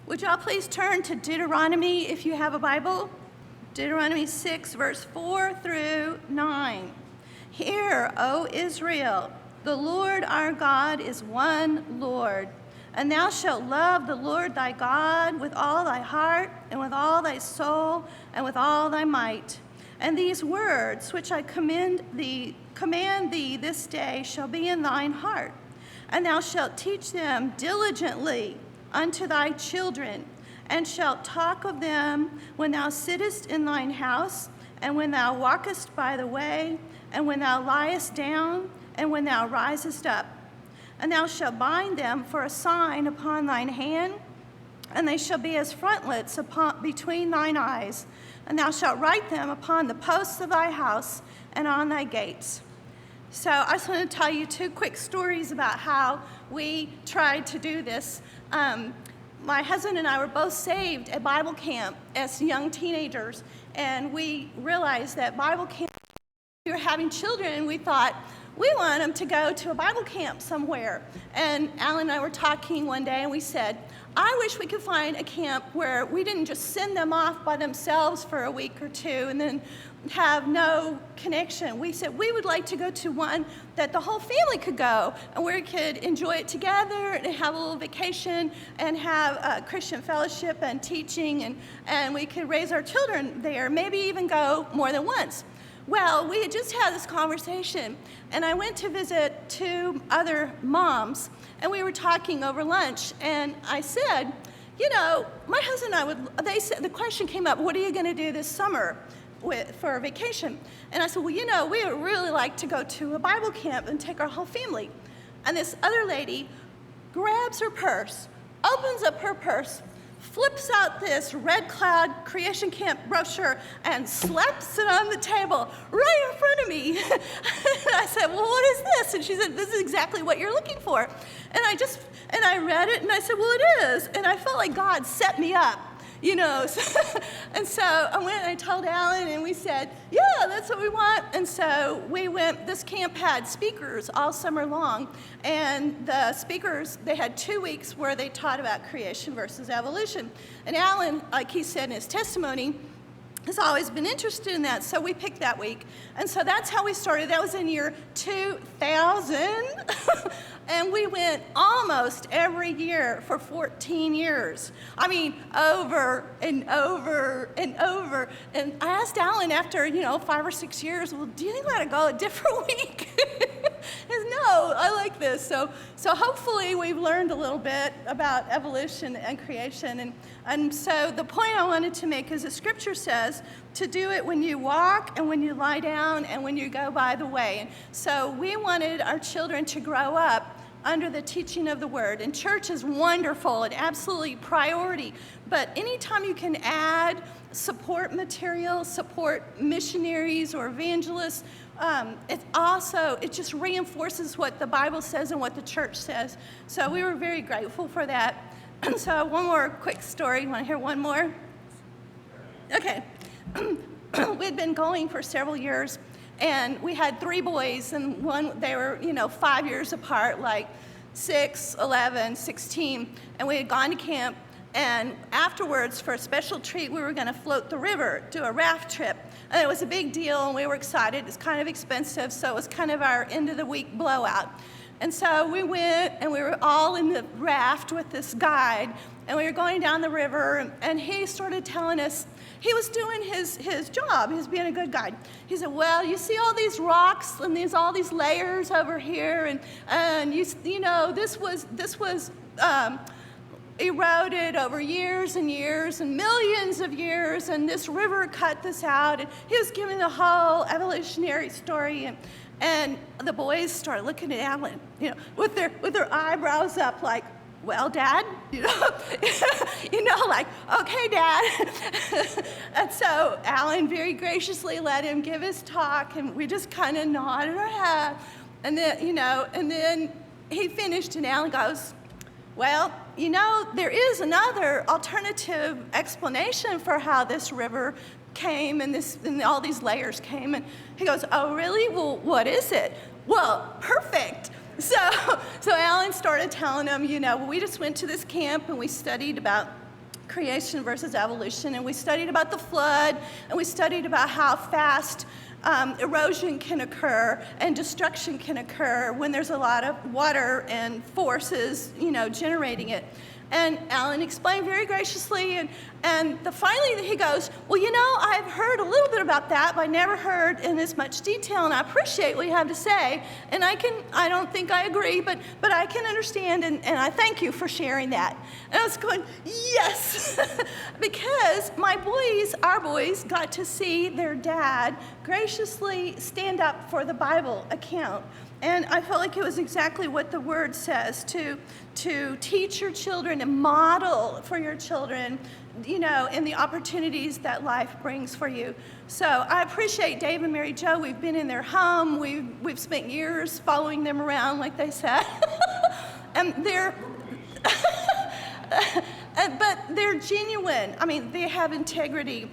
Would y'all please turn to Deuteronomy if you have a Bible? Deuteronomy 6, verse 4 through 9. Hear, O Israel, the Lord our God is one Lord. And thou shalt love the Lord thy God with all thy heart, and with all thy soul, and with all thy might. And these words which I command thee this day shall be in thine heart. And thou shalt teach them diligently unto thy children, and shalt talk of them when thou sittest in thine house, and when thou walkest by the way, and when thou liest down, and when thou risest up. And thou shalt bind them for a sign upon thine hand, and they shall be as frontlets between thine eyes. And thou shalt write them upon the posts of thy house and on thy gates. So I just want to tell you two quick stories about how we tried to do this. My husband and I were both saved at Bible camp as young teenagers, and we realized that Bible camp, we were having children, and we thought, we want them to go to a Bible camp somewhere. And Alan and I were talking one day, and we said, I wish we could find a camp where we didn't just send them off by themselves for a week or two and then have no connection. We said we would like to go to one that the whole family could go, and we could enjoy it together and have a little vacation and have Christian fellowship and teaching, and we could raise our children there, maybe even go more than once. Well, we had just had this conversation, and I went to visit two other moms, and we were talking over lunch, and I said, you know, my husband and I they said, the question came up, what are you going to do this summer for a vacation? And I said, well, you know, we would really like to go to a Bible camp and take our whole family. And this other lady grabs her purse, opens up her purse, flips out this Red Cloud Creation Camp brochure and slaps it on the table right in front of me. And I said, well, what is this? And she said, this is exactly what you're looking for. And I read it, and I said, well, it is. And I felt like God set me up, you know. And so I went and I told Alan, and we said, yeah, that's what we want. And so we went. This camp had speakers all summer long, and the speakers, they had 2 weeks where they taught about creation versus evolution. And Alan, like he said in his testimony, has always been interested in that, so we picked that week. And so that's how we started. That was in year 2000. And we went almost every year for 14 years. I mean, over and over and over. And I asked Alan after, 5 or 6 years, well, do you think we ought to go a different week? He said, no, I like this. So hopefully we've learned a little bit about evolution and creation. And so the point I wanted to make is the scripture says to do it when you walk and when you lie down and when you go by the way. And so we wanted our children to grow up under the teaching of the word. And church is wonderful and absolutely priority. But anytime you can add support material, support missionaries or evangelists, it just reinforces what the Bible says and what the church says. So we were very grateful for that. So one more quick story. You want to hear one more? Okay. We'd been going for several years, and we had 3 boys, and they were, 5 years apart, like 6, 11, 16, and we had gone to camp, and afterwards, for a special treat, we were going to float the river, do a raft trip, and it was a big deal, and we were excited. It's kind of expensive, so it was kind of our end-of-the-week blowout. And so we went, and we were all in the raft with this guide, and we were going down the river, and he started telling us, he was doing his job. He was being a good guide. He said, well, you see all these rocks and all these layers over here, and this was eroded over years and years and millions of years, and this river cut this out. And he was giving the whole evolutionary story, and the boys started looking at Alan, with their eyebrows up, like, well, Dad, like, okay, Dad. And so Alan very graciously let him give his talk, and we just kind of nodded our head. And then he finished, and Alan goes, well, there is another alternative explanation for how this river came and all these layers came. And he goes, oh, really? Well, what is it? Well, perfect. So Alan started telling him, we just went to this camp and we studied about creation versus evolution, and we studied about the flood, and we studied about how fast erosion can occur and destruction can occur when there's a lot of water and forces, generating it. And Alan explained very graciously, and finally he goes, well, I've heard a little bit about that, but I never heard in as much detail, and I appreciate what you have to say, and I don't think I agree, but I can understand, and I thank you for sharing that. And I was going, yes, because our boys got to see their dad graciously stand up for the Bible account. And I felt like it was exactly what the word says, to teach your children and model for your children, in the opportunities that life brings for you. So I appreciate Dave and Mary Jo. We've been in their home. We've spent years following them around, like they said. And but they're genuine. I mean, they have integrity.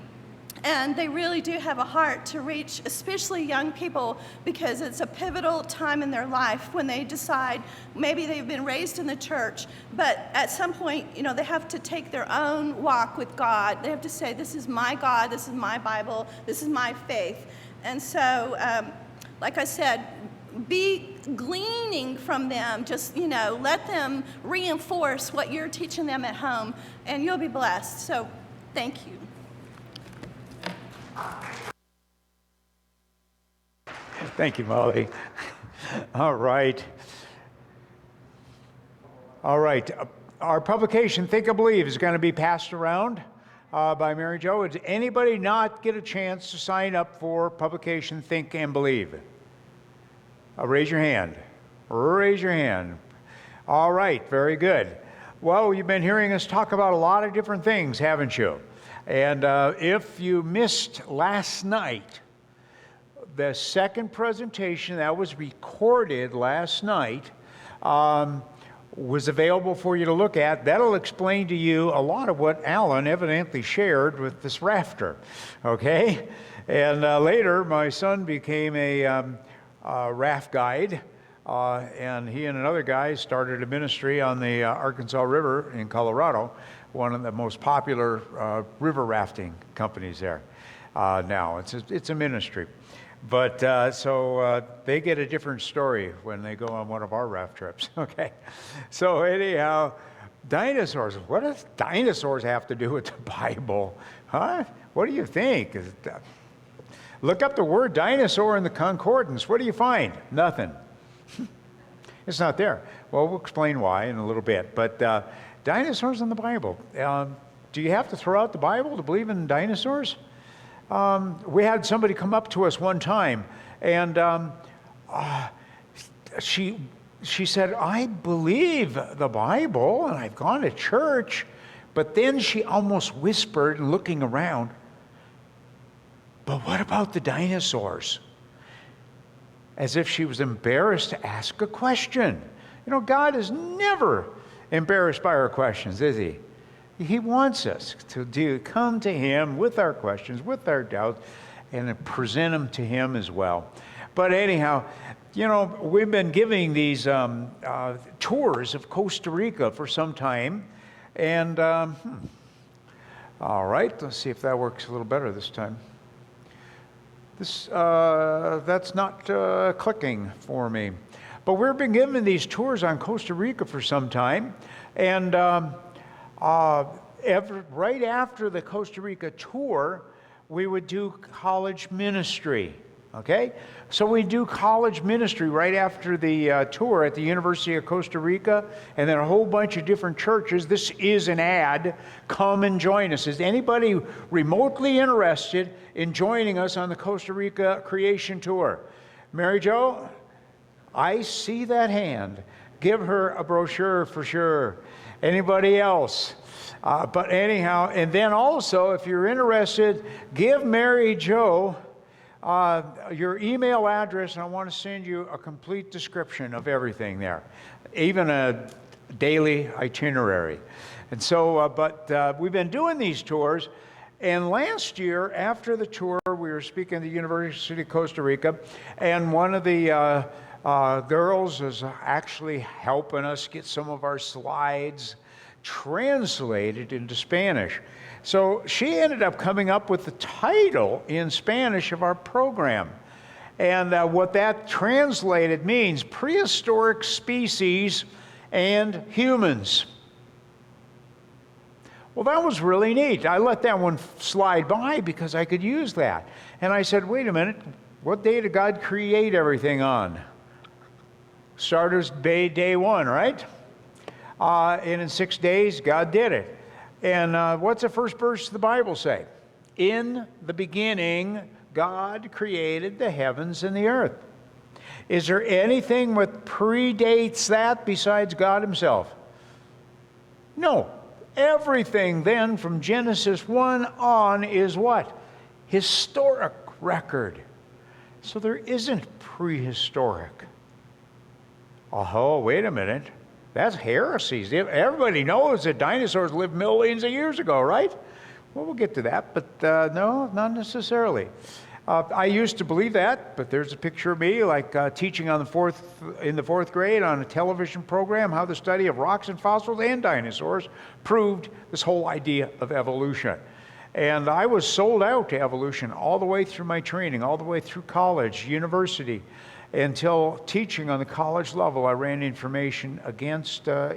And they really do have a heart to reach, especially young people, because it's a pivotal time in their life when they decide, maybe they've been raised in the church, but at some point, they have to take their own walk with God. They have to say, this is my God, this is my Bible, this is my faith. And so, like I said, be gleaning from them. Just, let them reinforce what you're teaching them at home, and you'll be blessed. So, thank you. Thank you, Molly. All right. Our publication, Think and Believe, is going to be passed around by Mary Jo. Did anybody not get a chance to sign up for publication Think and Believe? Raise your hand. Raise your hand. All right, very good. Well, you've been hearing us talk about a lot of different things, haven't you? And if you missed last night, the second presentation that was recorded last night was available for you to look at. That'll explain to you a lot of what Alan evidently shared with this rafter, okay? And later, my son became a raft guide, and he and another guy started a ministry on the Arkansas River in Colorado, one of the most popular river rafting companies there now. It's a ministry. But so they get a different story when they go on one of our raft trips, okay? So anyhow, dinosaurs. What does dinosaurs have to do with the Bible? Huh? What do you think? Look up the word dinosaur in the concordance. What do you find? Nothing. It's not there. Well, we'll explain why in a little bit. But dinosaurs in the Bible. Do you have to throw out the Bible to believe in dinosaurs? We had somebody come up to us one time, and she said, I believe the Bible, and I've gone to church. But then she almost whispered, looking around, but what about the dinosaurs? As if she was embarrassed to ask a question. God is never embarrassed by our questions, is he? He wants us to come to him with our questions, with our doubts, and present them to him as well. But anyhow, we've been giving these tours of Costa Rica for some time. And, all right, let's see if that works a little better this time. That's not clicking for me. But we've been giving these tours on Costa Rica for some time. And right after the Costa Rica tour, we would do college ministry, okay? So we do college ministry right after the tour at the University of Costa Rica, and then a whole bunch of different churches. This is an ad. Come and join us. Is anybody remotely interested in joining us on the Costa Rica Creation Tour? Mary Jo, I see that hand. Give her a brochure for sure. Anybody else? But anyhow, and then also, if you're interested, give Mary Jo your email address, and I want to send you a complete description of everything there, even a daily itinerary. And so, but we've been doing these tours, and last year, after the tour, we were speaking at the University of Costa Rica, and one of the girls is actually helping us get some of our slides translated into Spanish. So she ended up coming up with the title in Spanish of our program. And what that translated means, prehistoric species and humans. Well, that was really neat. I let that one slide by because I could use that. And I said, wait a minute, what day did God create everything on? Starters day one, right? And in 6 days, God did it. And what's the first verse of the Bible say? In the beginning, God created the heavens and the earth. Is there anything that predates that besides God himself? No. Everything then from Genesis 1 on is what? Historic record. So there isn't prehistoric. Oh, wait a minute. That's heresies. Everybody knows that dinosaurs lived millions of years ago, right? Well, we'll get to that, but no, not necessarily. I used to believe that, but there's a picture of me teaching in the fourth grade on a television program how the study of rocks and fossils and dinosaurs proved this whole idea of evolution. And I was sold out to evolution all the way through my training, all the way through college, university, until teaching on the college level. I ran into information against the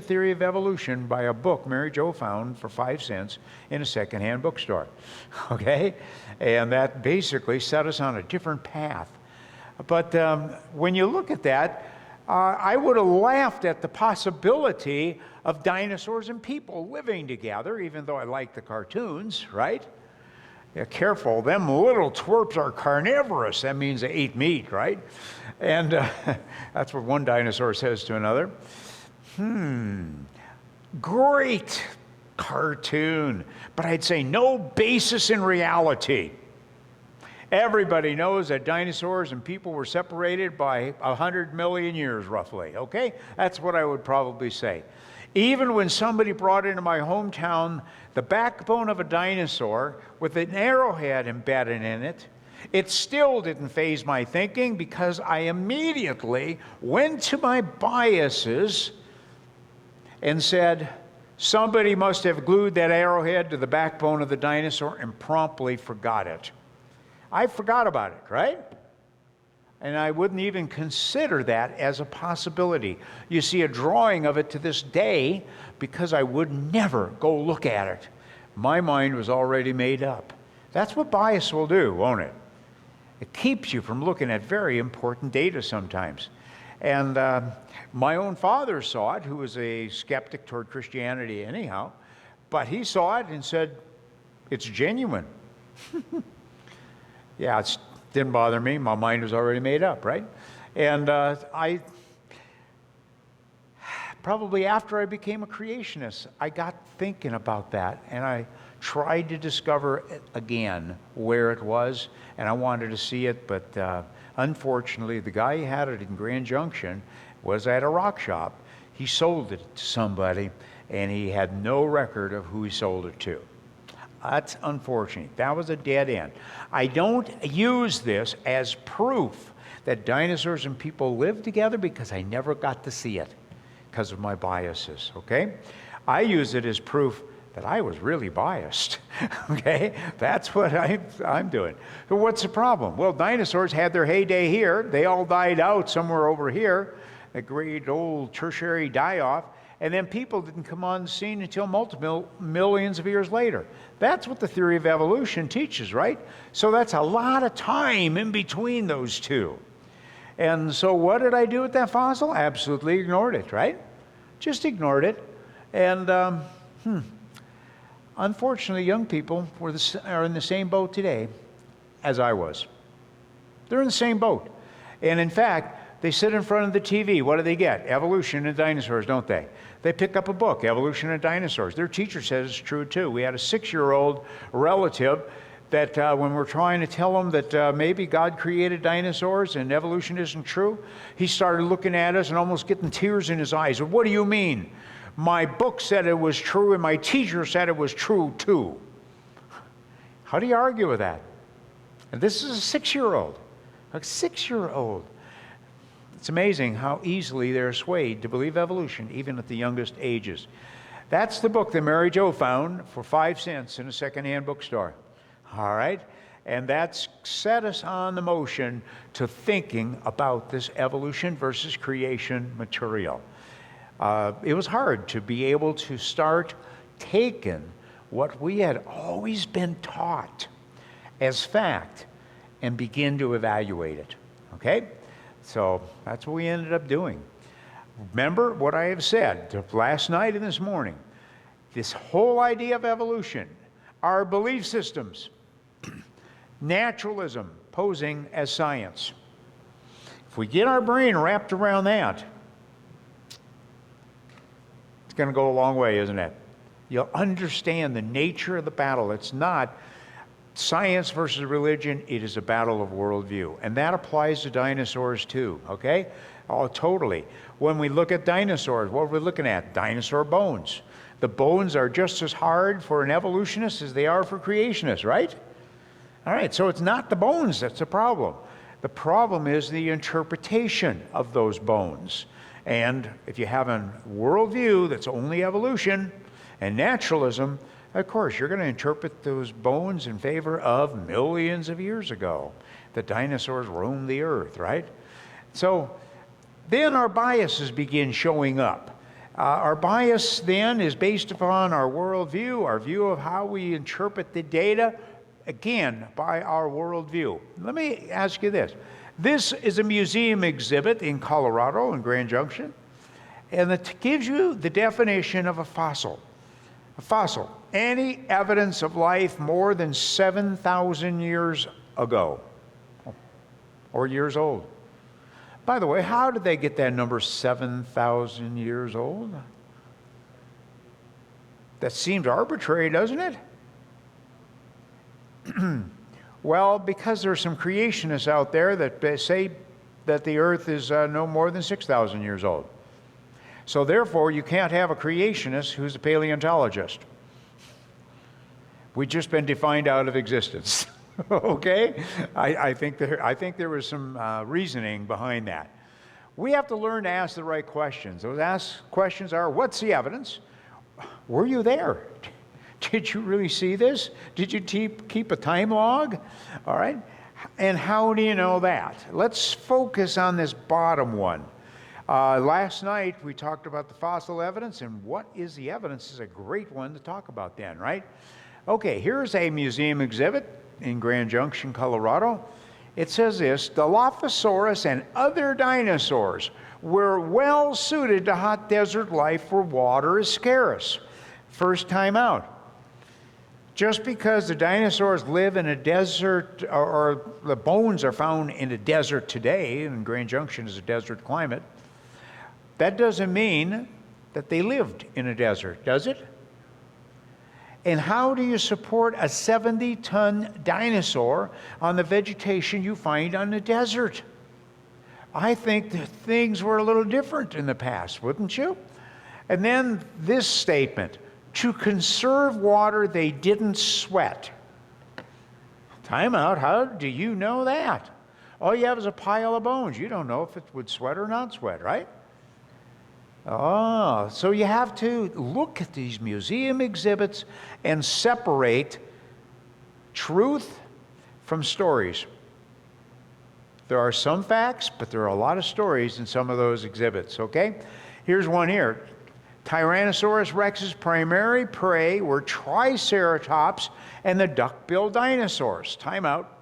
theory of evolution by a book Mary Jo found for 5 cents in a secondhand bookstore. Okay? And that basically set us on a different path. But when you look at that, I would have laughed at the possibility of dinosaurs and people living together, even though I like the cartoons, right? Yeah, careful, them little twerps are carnivorous. That means they eat meat, right? And that's what one dinosaur says to another. Great cartoon, but I'd say no basis in reality. Everybody knows that dinosaurs and people were separated by 100 million years, roughly, okay? That's what I would probably say. Even when somebody brought into my hometown the backbone of a dinosaur with an arrowhead embedded in it, it still didn't faze my thinking because I immediately went to my biases and said, somebody must have glued that arrowhead to the backbone of the dinosaur and promptly forgot it. I forgot about it, right? And I wouldn't even consider that as a possibility. You see a drawing of it to this day because I would never go look at it. My mind was already made up. That's what bias will do, won't it? It keeps you from looking at very important data sometimes. And my own father saw it, who was a skeptic toward Christianity anyhow, but he saw it and said, it's genuine. Yeah, it didn't bother me. My mind was already made up, right? And I probably after I became a creationist, I got thinking about that, and I tried to discover it again where it was, and I wanted to see it, but unfortunately, the guy who had it in Grand Junction was at a rock shop. He sold it to somebody, and he had no record of who he sold it to. That's unfortunate. That was a dead end. I don't use this as proof that dinosaurs and people live together because I never got to see it because of my biases, okay? I use it as proof that I was really biased, okay? That's what I'm doing. So what's the problem? Well, dinosaurs had their heyday here. They all died out somewhere over here, a great old tertiary die-off. And then people didn't come on the scene until multiple millions of years later. That's what the theory of evolution teaches, right? So that's a lot of time in between those two. And so what did I do with that fossil? Absolutely ignored it, right? Just ignored it. And unfortunately, young people are in the same boat today as I was. They're in the same boat. And in fact, they sit in front of the TV. What do they get? Evolution and dinosaurs, don't they? They pick up a book, Evolution of Dinosaurs. Their teacher says it's true too. We had a 6-year-old relative that when we're trying to tell him that maybe God created dinosaurs and evolution isn't true, he started looking at us and almost getting tears in his eyes. What do you mean? My book said it was true and my teacher said it was true too. How do you argue with that? And this is a 6-year-old. A 6-year-old. It's amazing how easily they're swayed to believe evolution, even at the youngest ages. That's the book that Mary Jo found for 5 cents in a secondhand bookstore. All right? And that's set us on the motion to thinking about this evolution versus creation material. It was hard to be able to start taking what we had always been taught as fact and begin to evaluate it. Okay? So that's what we ended up doing. Remember what I have said last night and this morning. This whole idea of evolution, our belief systems, naturalism posing as science. If we get our brain wrapped around that, it's going to go a long way, isn't it? You'll understand the nature of the battle. It's not science versus religion, it is a battle of worldview. And that applies to dinosaurs too, okay? Oh, totally. When we look at dinosaurs, what are we looking at? Dinosaur bones. The bones are just as hard for an evolutionist as they are for creationists, right? All right, so it's not the bones that's the problem. The problem is the interpretation of those bones. And if you have a worldview that's only evolution and naturalism, of course, you're going to interpret those bones in favor of millions of years ago. The dinosaurs roamed the earth, right? So then our biases begin showing up. Our bias then is based upon our worldview, our view of how we interpret the data, again, by our worldview. Let me ask you this. This is a museum exhibit in Colorado, in Grand Junction, and it gives you the definition of a fossil. A fossil, any evidence of life more than 7,000 years ago, or years old. By the way, how did they get that number 7,000 years old? That seems arbitrary, doesn't it? Well, because there's some creationists out there that say that the earth is no more than 6,000 years old. So therefore, you can't have a creationist who's a paleontologist. We've just been defined out of existence. Okay? I think there was some reasoning behind that. We have to learn to ask the right questions. Those questions are, what's the evidence? Were you there? Did you really see this? Did you keep a time log? All right? And how do you know that? Let's focus on this bottom one. Last night we talked about the fossil evidence, and what is the evidence is a great one to talk about then, right? Okay, here's a museum exhibit in Grand Junction, Colorado. It says this: Dilophosaurus and other dinosaurs were well suited to hot desert life where water is scarce. First time out. Just because the dinosaurs live in a desert, or the bones are found in a desert today, and Grand Junction is a desert climate, that doesn't mean that they lived in a desert, does it? And how do you support a 70-ton dinosaur on the vegetation you find on the desert? I think that things were a little different in the past, wouldn't you? And then this statement: to conserve water, they didn't sweat. Time out. How do you know that? All you have is a pile of bones. You don't know if it would sweat or not sweat, right? Oh, so you have to look at these museum exhibits and separate truth from stories. There are some facts, but there are a lot of stories in some of those exhibits, okay? Here's one here. Tyrannosaurus rex's primary prey were Triceratops and the duck-billed dinosaurs. Time out.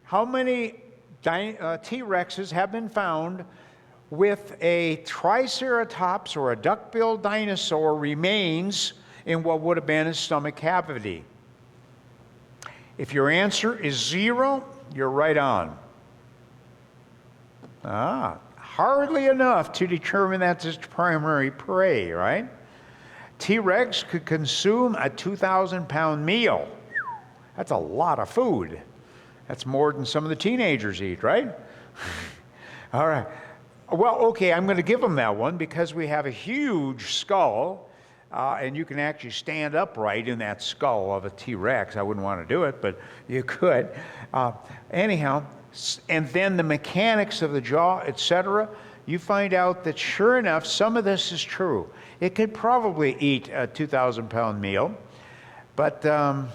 How many T-Rexes have been found with a Triceratops or a duck-billed dinosaur remains in what would have been his stomach cavity? If your answer is 0, you're right on. Hardly enough to determine that's his primary prey, right? T-Rex could consume a 2,000-pound meal. That's a lot of food. That's more than some of the teenagers eat, right? All right. Well, okay, I'm going to give them that one because we have a huge skull. and you can actually stand upright in that skull of a T-Rex. I wouldn't want to do it, but you could. Anyhow, and then the mechanics of the jaw, etc., you find out that sure enough, some of this is true. It could probably eat a 2,000-pound meal, but and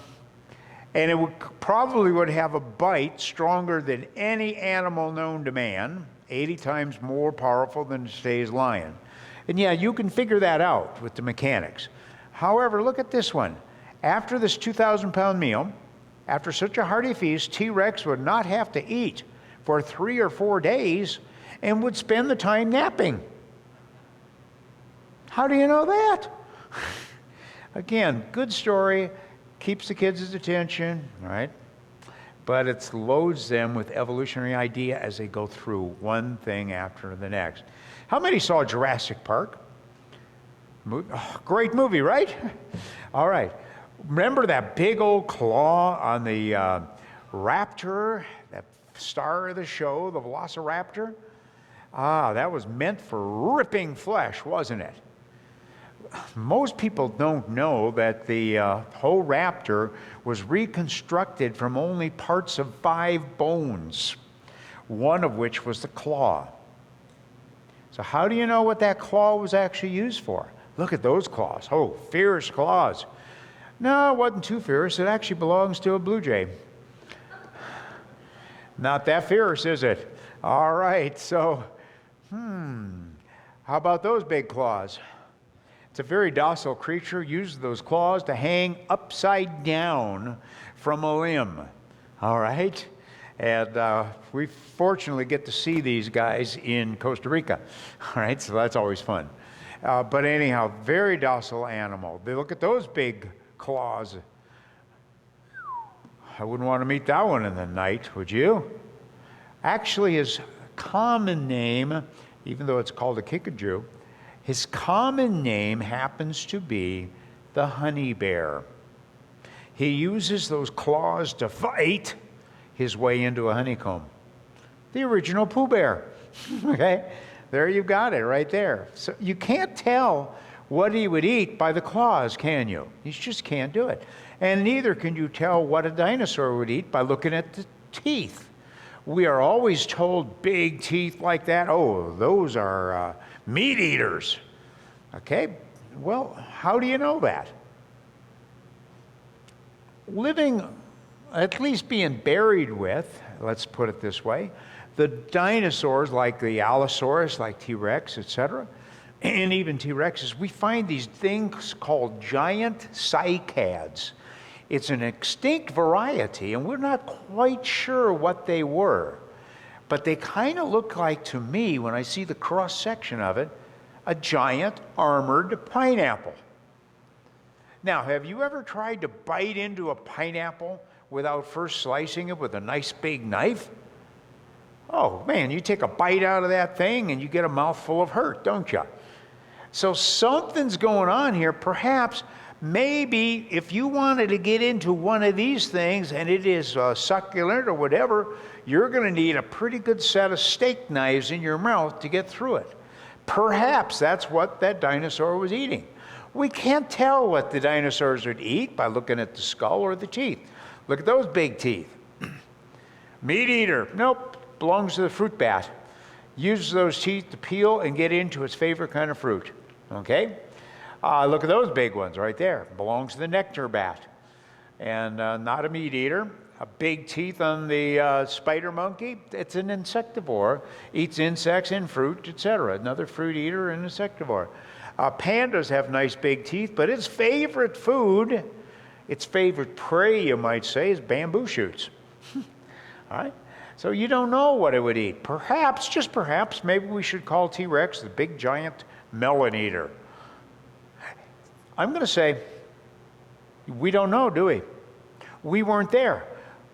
it probably would have a bite stronger than any animal known to man, 80 times more powerful than today's lion. And yeah, you can figure that out with the mechanics. However, look at this one. After this 2,000-pound meal, after such a hearty feast, T-Rex would not have to eat for 3 or 4 days and would spend the time napping. How do you know that? Again, good story, keeps the kids' attention, right? But it loads them with evolutionary idea as they go through one thing after the next. How many saw Jurassic Park? Great movie, right? All right. Remember that big old claw on the raptor, that star of the show, the Velociraptor? That was meant for ripping flesh, wasn't it? Most people don't know that the whole raptor was reconstructed from only parts of 5 bones, one of which was the claw. So how do you know what that claw was actually used for? Look at those claws. Oh, fierce claws. No, it wasn't too fierce. It actually belongs to a blue jay. Not that fierce, is it? All right, so, how about those big claws? It's a very docile creature, uses those claws to hang upside down from a limb. All right? And we fortunately get to see these guys in Costa Rica. All right, so that's always fun. But anyhow, very docile animal. They look at those big claws. I wouldn't want to meet that one in the night, would you? Actually, his common name, even though it's called a kikaju, his common name happens to be the honey bear. He uses those claws to fight his way into a honeycomb. The original Pooh Bear. Okay? There you've got it right there. So you can't tell what he would eat by the claws, can you? You just can't do it. And neither can you tell what a dinosaur would eat by looking at the teeth. We are always told big teeth like that, oh, those are meat eaters. Okay, well, how do you know that? Living, at least being buried with, let's put it this way, the dinosaurs like the Allosaurus, like T-Rex, etc., and even T-Rexes, we find these things called giant cycads. It's an extinct variety, and we're not quite sure what they were. But they kind of look like, to me, when I see the cross-section of it, a giant armored pineapple. Now, have you ever tried to bite into a pineapple without first slicing it with a nice big knife? Oh, man, you take a bite out of that thing and you get a mouthful of hurt, don't you? So something's going on here. Perhaps, maybe, if you wanted to get into one of these things and it is succulent or whatever, you're going to need a pretty good set of steak knives in your mouth to get through it. Perhaps that's what that dinosaur was eating. We can't tell what the dinosaurs would eat by looking at the skull or the teeth. Look at those big teeth. Meat eater. Nope. Belongs to the fruit bat. Uses those teeth to peel and get into its favorite kind of fruit. Okay? Look at those big ones right there. Belongs to the nectar bat. And not a meat eater. Big teeth on the spider monkey. It's an insectivore. Eats insects and fruit, etc. Another fruit eater and insectivore. Pandas have nice big teeth, but its favorite food, its favorite prey, you might say, is bamboo shoots. All right? So you don't know what it would eat. Perhaps, just perhaps, maybe we should call T-Rex the big giant melon eater. I'm going to say, we don't know, do we? We weren't there.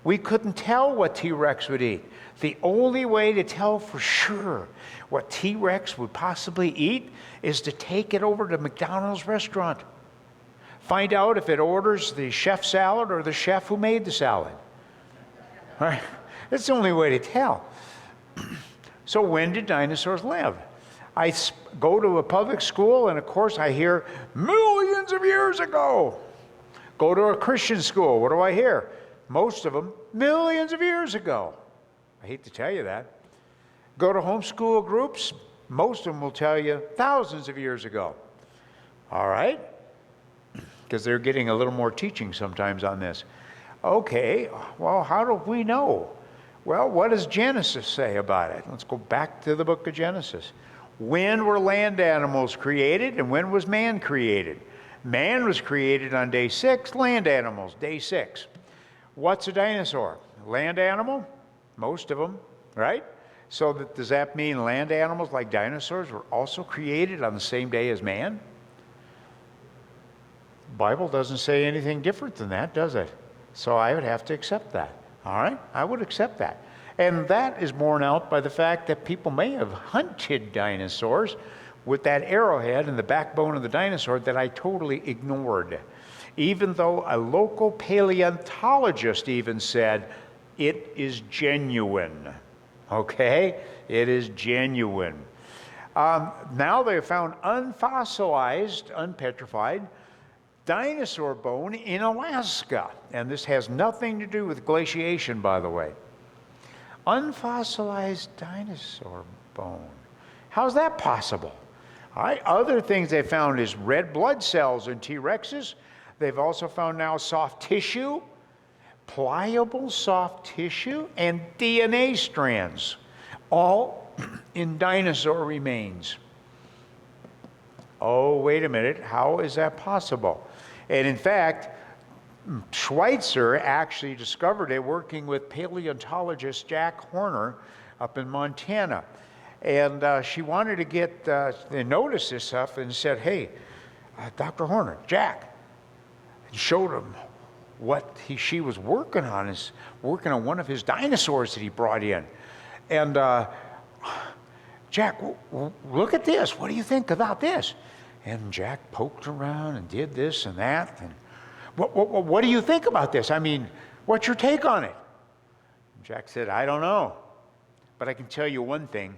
We couldn't tell what T-Rex would eat. The only way to tell for sure what T-Rex would possibly eat is to take it over to McDonald's restaurant. Find out if it orders the chef salad or the chef who made the salad. All right? That's the only way to tell. So when did dinosaurs live? Go to a public school, and of course I hear millions of years ago. Go to a Christian school, what do I hear? Most of them, millions of years ago. I hate to tell you that. Go to homeschool groups, most of them will tell you thousands of years ago. All right? Because they're getting a little more teaching sometimes on this. Okay, well, how do we know? Well, what does Genesis say about it? Let's go back to the book of Genesis. When were land animals created and when was man created? Man was created on day 6, land animals, day 6. What's a dinosaur? Land animal? Most of them, right? So does that mean land animals like dinosaurs were also created on the same day as man? The Bible doesn't say anything different than that, does it? So I would have to accept that. All right? I would accept that. And that is borne out by the fact that people may have hunted dinosaurs with that arrowhead and the backbone of the dinosaur that I totally ignored. Even though a local paleontologist even said, it is genuine. Okay? It is genuine. Now they have found unfossilized, unpetrified dinosaur bone in Alaska. And this has nothing to do with glaciation, by the way. Unfossilized dinosaur bone. How's that possible? All right. Other things they found is red blood cells in T-Rexes. They've also found now soft tissue, pliable soft tissue, and DNA strands, all in dinosaur remains. Oh, wait a minute. How is that possible? And in fact, Schweitzer actually discovered it working with paleontologist Jack Horner up in Montana. And she wanted to get, they noticed this stuff and said, hey, Dr. Horner, Jack, and showed him what she was working on, is working on one of his dinosaurs that he brought in. And Jack, look at this. What do you think about this? And Jack poked around and did this and that. And what do you think about this? I mean, what's your take on it? Jack said, I don't know. But I can tell you one thing.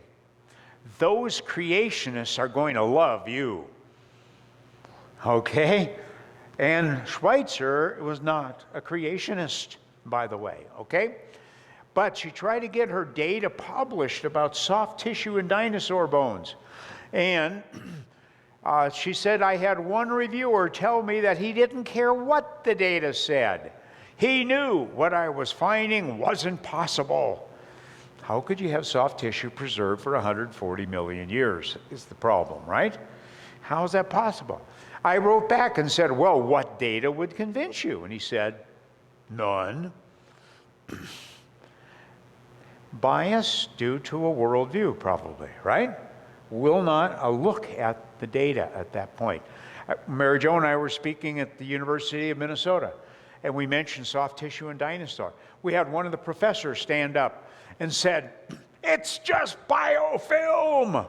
Those creationists are going to love you. Okay? And Schweitzer was not a creationist, by the way. Okay? But she tried to get her data published about soft tissue and dinosaur bones. And she said, I had one reviewer tell me that he didn't care what the data said. He knew what I was finding wasn't possible. How could you have soft tissue preserved for 140 million years is the problem, right? How is that possible? I wrote back and said, well, what data would convince you? And he said, none. Bias due to a worldview, probably, right? Will not look at the data at that point. Mary Jo and I were speaking at the University of Minnesota, and we mentioned soft tissue and dinosaur. We had one of the professors stand up and said, it's just biofilm,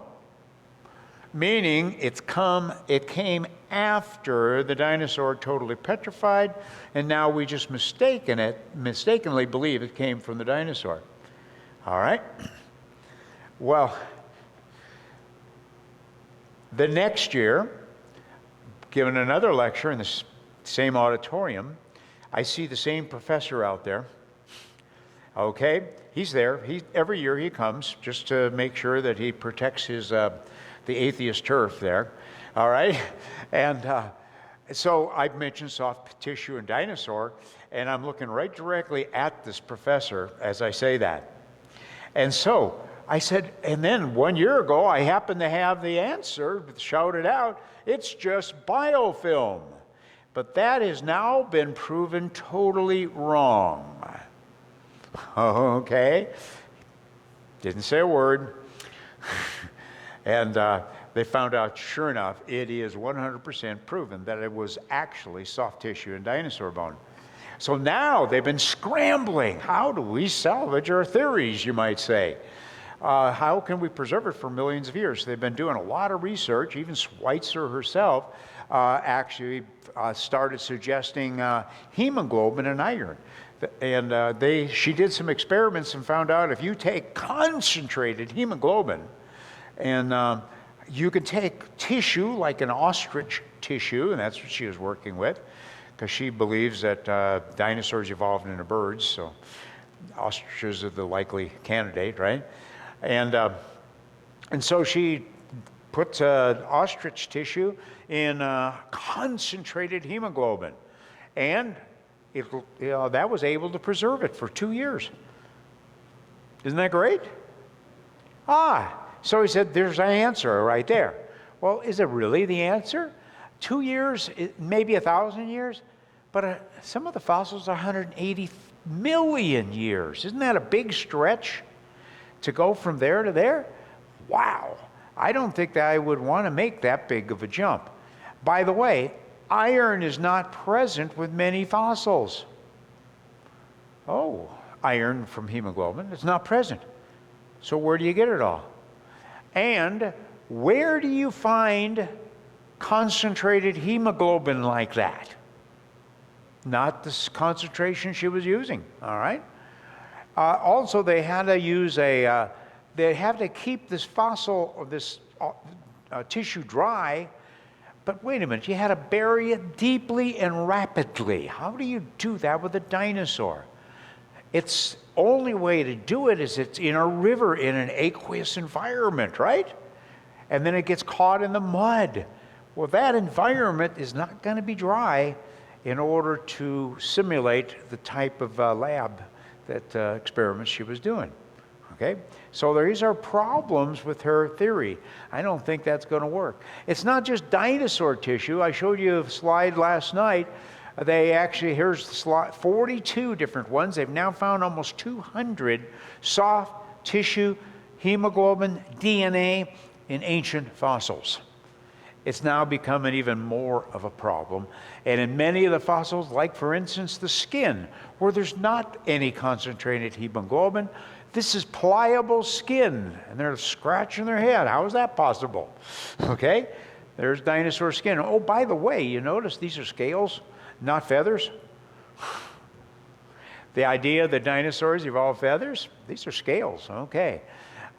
meaning it came after the dinosaur totally petrified, and now we just mistakenly believe it came from the dinosaur. All right? Well, the next year, given another lecture in the same auditorium, I see the same professor out there. Okay, he's there. Every year he comes just to make sure that he protects his the atheist turf there. All right, and so I've mentioned soft tissue and dinosaur, and I'm looking right directly at this professor as I say that. And so I said, and then 1 year ago, I happened to have the answer shouted out, it's just biofilm. But that has now been proven totally wrong. Okay? Didn't say a word. And they found out, sure enough, it is 100% proven that it was actually soft tissue and dinosaur bone. So now they've been scrambling. How do we salvage our theories, you might say? How can we preserve it for millions of years? They've been doing a lot of research. Even Schweitzer herself actually started suggesting hemoglobin and iron. And she did some experiments and found out if you take concentrated hemoglobin and you can take tissue like an ostrich tissue, and that's what she was working with, because she believes that dinosaurs evolved into birds, so ostriches are the likely candidate, right? And so she put ostrich tissue in concentrated hemoglobin, and that was able to preserve it for 2 years. Isn't that great? So he said, there's an answer right there. Well, is it really the answer? 2 years, maybe 1,000 years? But some of the fossils are 180 million years. Isn't that a big stretch to go from there to there? Wow. I don't think that I would want to make that big of a jump. By the way, iron is not present with many fossils. Oh, iron from hemoglobin, it's not present. So where do you get it all? And where do you find concentrated hemoglobin like that? Not the concentration she was using, all right? Also, they had to use they have to keep this fossil, or this tissue dry, but wait a minute, you had to bury it deeply and rapidly. How do you do that with a dinosaur? It's only way to do it is it's in a river in an aqueous environment, right? And then it gets caught in the mud. Well, that environment is not going to be dry in order to simulate the type of lab that experiments she was doing. Okay? So these are problems with her theory. I don't think that's going to work. It's not just dinosaur tissue. I showed you a slide last night. They actually, here's the slide, 42 different ones. They've now found almost 200 soft tissue, hemoglobin, DNA in ancient fossils. It's now becoming even more of a problem. And in many of the fossils, like for instance the skin, where there's not any concentrated hemoglobin, this is pliable skin, and they're scratching their head. How is that possible? Okay, there's dinosaur skin. Oh, by the way, you notice these are scales, not feathers. The idea that dinosaurs evolved feathers, these are scales, okay.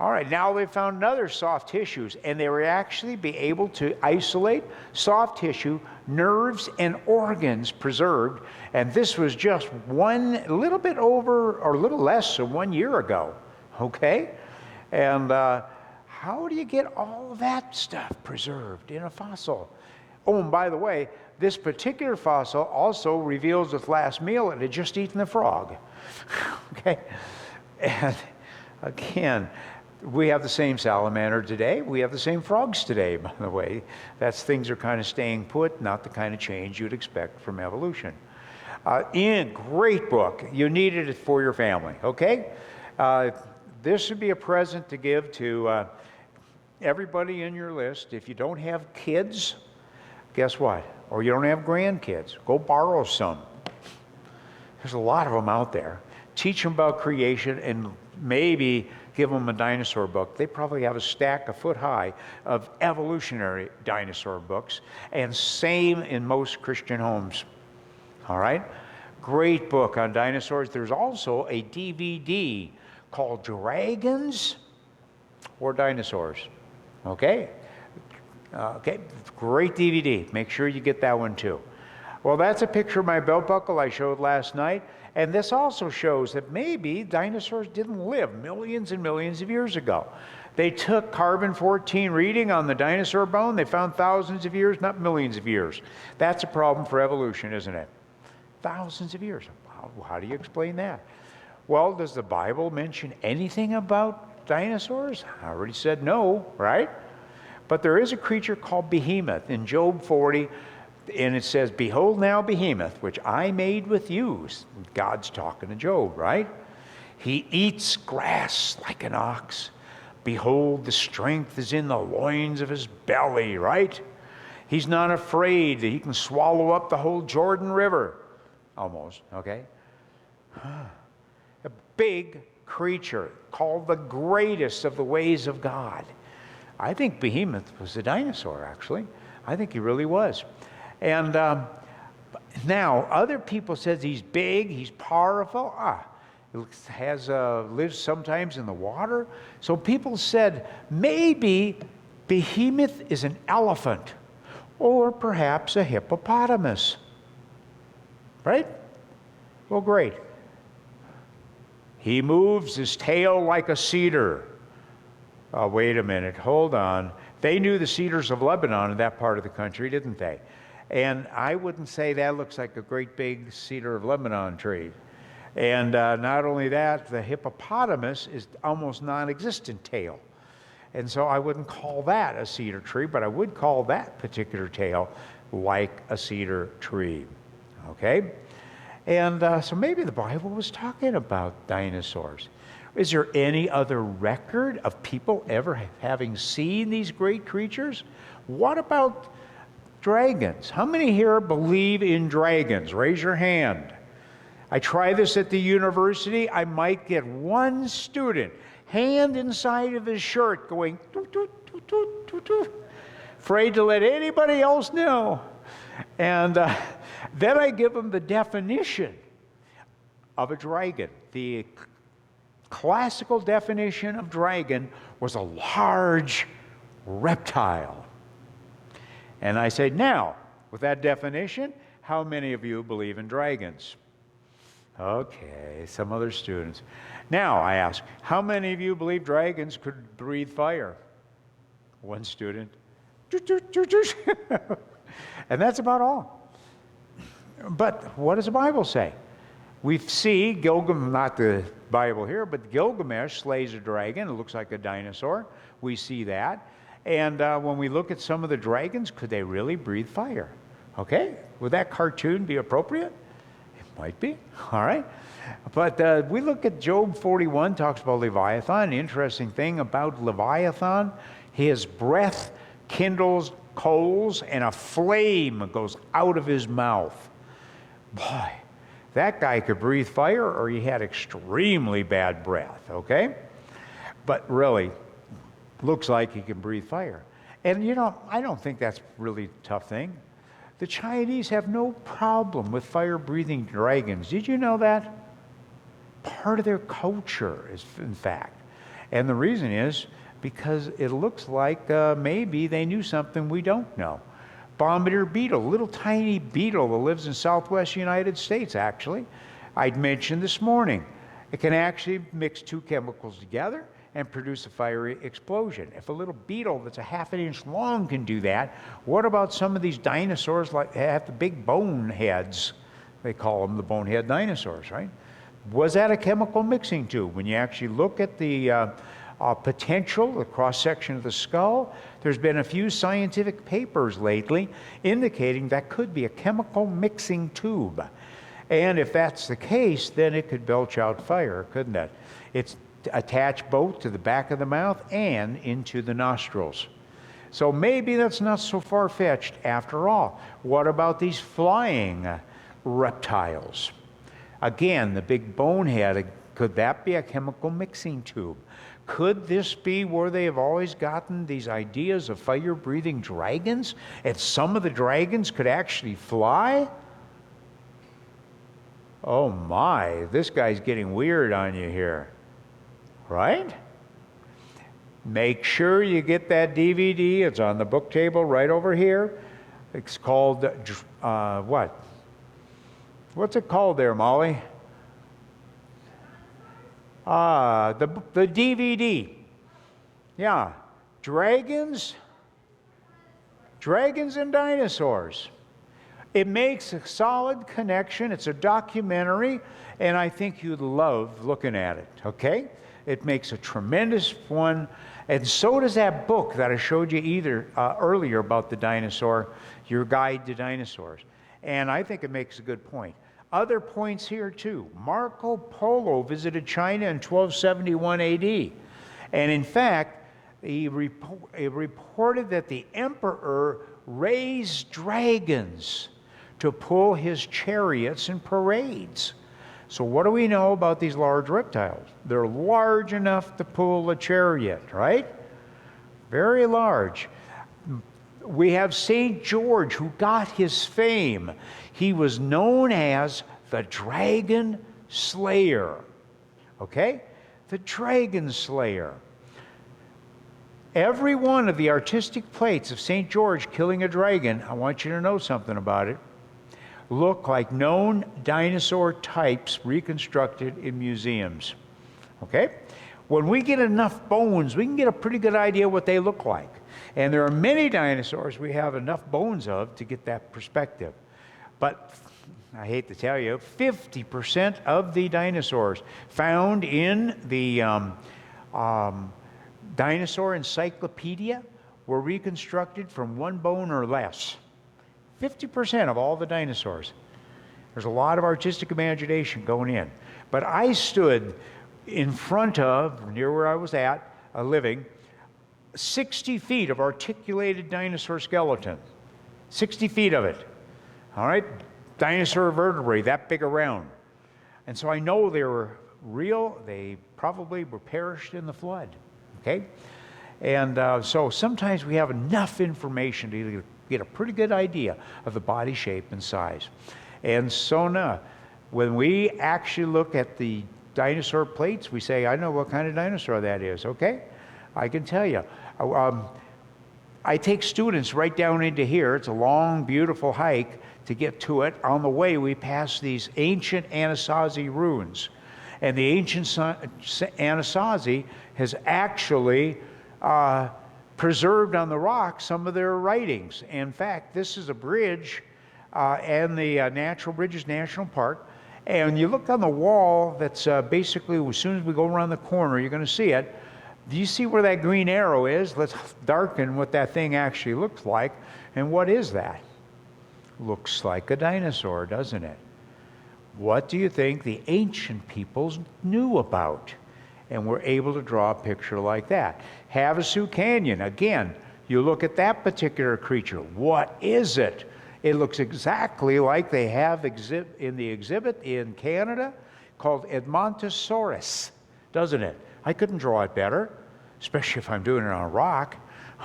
All right, now they found another soft tissues, and they were actually be able to isolate soft tissue, nerves, and organs preserved. And this was just a little bit over, or a little less than 1 year ago, okay? And how do you get all of that stuff preserved in a fossil? Oh, and by the way, this particular fossil also reveals with last meal it had just eaten the frog, okay? And again, we have the same salamander today. We have the same frogs today, by the way. Things are kind of staying put, not the kind of change you'd expect from evolution. Great book. You needed it for your family, okay? This would be a present to give to everybody in your list. If you don't have kids, guess what? Or you don't have grandkids, go borrow some. There's a lot of them out there. Teach them about creation and maybe give them a dinosaur book. They probably have a stack a foot high of evolutionary dinosaur books, and same in most Christian homes. All right? Great book on dinosaurs. There's also a DVD called Dragons or Dinosaurs. Okay? Okay, great DVD. Make sure you get that one too. Well, that's a picture of my belt buckle I showed last night. And this also shows that maybe dinosaurs didn't live millions and millions of years ago. They took carbon-14 reading on the dinosaur bone. They found thousands of years, not millions of years. That's a problem for evolution, isn't it? Thousands of years. How do you explain that? Well, does the Bible mention anything about dinosaurs? I already said no, right? But there is a creature called Behemoth in Job 40. And it says, behold now Behemoth, which I made with you. God's talking to Job, right? He eats grass like an ox. Behold, the strength is in the loins of his belly, right? He's not afraid that he can swallow up the whole Jordan River. Almost, okay? A big creature called the greatest of the ways of God. I think Behemoth was a dinosaur, actually. I think he really was. And now, other people says he's big, he's powerful. Lives sometimes in the water. So people said maybe Behemoth is an elephant, or perhaps a hippopotamus. Right? Well, great. He moves his tail like a cedar. Oh, wait a minute, hold on. They knew the cedars of Lebanon in that part of the country, didn't they? And I wouldn't say that looks like a great big cedar of Lebanon tree. And not only that, the hippopotamus is almost non-existent tail. And so I wouldn't call that a cedar tree, but I would call that particular tail like a cedar tree. Okay? And so maybe the Bible was talking about dinosaurs. Is there any other record of people ever having seen these great creatures? What about dragons? How many here believe in dragons? Raise your hand. I try this at the university. I might get one student, hand inside of his shirt, going, toot, toot, toot, toot, toot, toot, afraid to let anybody else know. And then I give them the definition of a dragon. The classical definition of dragon was a large reptile. And I said, now, with that definition, how many of you believe in dragons? Okay, some other students. Now, I ask, how many of you believe dragons could breathe fire? One student. And that's about all. But what does the Bible say? We see Gilgamesh, not the Bible here, but Gilgamesh slays a dragon. It looks like a dinosaur. We see that. And when we look at some of the dragons, could they really breathe fire? Okay, would that cartoon be appropriate? It might be, all right. But we look at Job 41, talks about Leviathan. The interesting thing about Leviathan, his breath kindles coals and a flame goes out of his mouth. Boy, that guy could breathe fire or he had extremely bad breath, okay? But really, looks like he can breathe fire. And you know, I don't think that's really a tough thing. The Chinese have no problem with fire-breathing dragons. Did you know that? Part of their culture is, in fact. And the reason is because it looks like maybe they knew something we don't know. Bombardier beetle, little tiny beetle that lives in southwest United States, actually. I'd mentioned this morning. It can actually mix two chemicals together and produce a fiery explosion. If a little beetle that's a half an inch long can do that, what about some of these dinosaurs like have the big bone heads? They call them the bonehead dinosaurs, right? Was that a chemical mixing tube? When you actually look at the potential, the cross-section of the skull, there's been a few scientific papers lately indicating that could be a chemical mixing tube. And if that's the case, then it could belch out fire, couldn't it? It's attached both to the back of the mouth and into the nostrils. So maybe that's not so far-fetched after all. What about these flying reptiles? Again, the big bonehead, could that be a chemical mixing tube? Could this be where they have always gotten these ideas of fire-breathing dragons? And some of the dragons could actually fly? Oh my, this guy's getting weird on you here. Right? Make sure you get that DVD. It's on the book table right over here. It's called, what? What's it called there, Molly? The DVD. Yeah. Dragons and Dinosaurs. It makes a solid connection. It's a documentary, and I think you'd love looking at it, okay? It makes a tremendous one, and so does that book that I showed you earlier about the dinosaur, Your Guide to Dinosaurs. And I think it makes a good point. Other points here too. Marco Polo visited China in 1271 AD. And in fact, he reported that the emperor raised dragons to pull his chariots in parades. So what do we know about these large reptiles? They're large enough to pull a chariot, right? Very large. We have St. George, who got his fame. He was known as the Dragon Slayer. Okay? The Dragon Slayer. Every one of the artistic plates of St. George killing a dragon, I want you to know something about it, look like known dinosaur types reconstructed in museums. Okay? When we get enough bones, we can get a pretty good idea what they look like. And there are many dinosaurs we have enough bones of to get that perspective. But I hate to tell you, 50% of the dinosaurs found in the Dinosaur Encyclopedia were reconstructed from one bone or less. 50% of all the dinosaurs. There's a lot of artistic imagination going in. But I stood in front of, near where I was at, living, 60 feet of articulated dinosaur skeleton. 60 feet of it. All right? Dinosaur vertebrae, that big around. And so I know they were real. They probably were perished in the flood. Okay? And so sometimes we have enough information to get a pretty good idea of the body shape and size. And so now, when we actually look at the dinosaur plates, we say, I know what kind of dinosaur that is, okay? I can tell you. I take students right down into here. It's a long, beautiful hike to get to it. On the way, we pass these ancient Anasazi ruins. And the ancient Anasazi has actually preserved on the rock some of their writings. In fact, this is a bridge and the Natural Bridges National Park. And you look on the wall, that's basically, as soon as we go around the corner, you're going to see it. Do you see where that green arrow is? Let's darken what that thing actually looks like. And what is that? Looks like a dinosaur, doesn't it? What do you think the ancient peoples knew about and were able to draw a picture like that? Havasu Canyon, again, you look at that particular creature. What is it? It looks exactly like they have in the exhibit in Canada called Edmontosaurus, doesn't it? I couldn't draw it better, especially if I'm doing it on a rock,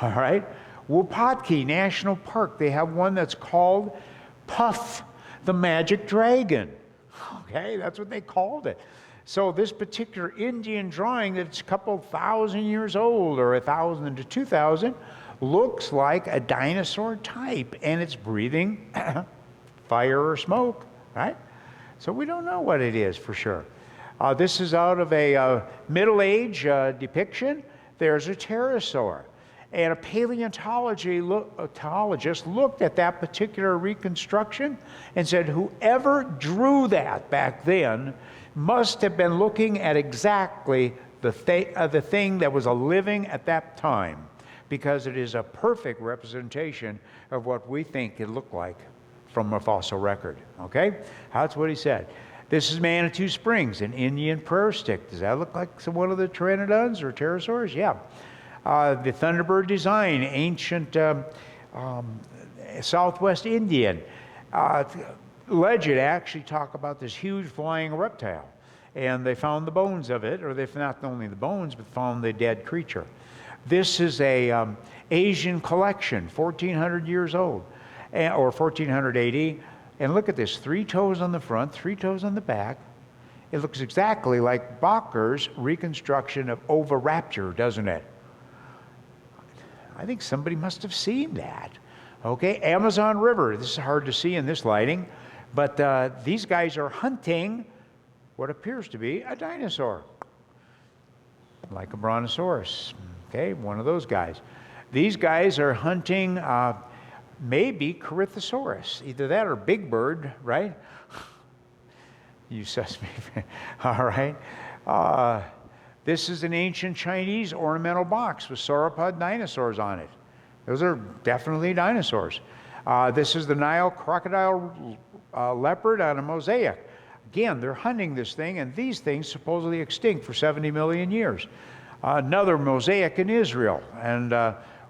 all right? Wupatki National Park, they have one that's called Puff the Magic Dragon. Okay, that's what they called it. So this particular Indian drawing that's a couple thousand years old, or 1,000 to 2,000, looks like a dinosaur type, and it's breathing fire or smoke, right? So we don't know what it is for sure. This is out of a Middle Age depiction. There's a pterosaur. And a paleontologist looked at that particular reconstruction and said, whoever drew that back then must have been looking at exactly the thing that was a living at that time, because it is a perfect representation of what we think it looked like from a fossil record. Okay? That's what he said. This is Manitou Springs, an Indian prayer stick. Does that look like one of the pteranodons or pterosaurs? Yeah. The Thunderbird design, ancient Southwest Indian. Legend actually talk about this huge flying reptile. And they found the bones of it, or they not only the bones, but found the dead creature. This is a Asian collection, 1,400 years old, or 1400 AD. And look at this, 3 toes on the front, 3 toes on the back. It looks exactly like Bacher's reconstruction of Oviraptor, doesn't it? I think somebody must have seen that. Okay, Amazon River. This is hard to see in this lighting, but these guys are hunting what appears to be a dinosaur, like a brontosaurus. Okay, one of those guys. These guys are hunting maybe Corythosaurus, either that or Big Bird, right? You Sesame. All right. This is an ancient Chinese ornamental box with sauropod dinosaurs on it. Those are definitely dinosaurs. This is the Nile crocodile leopard on a mosaic. Again, they're hunting this thing, and these things supposedly extinct for 70 million years. Another mosaic in Israel, and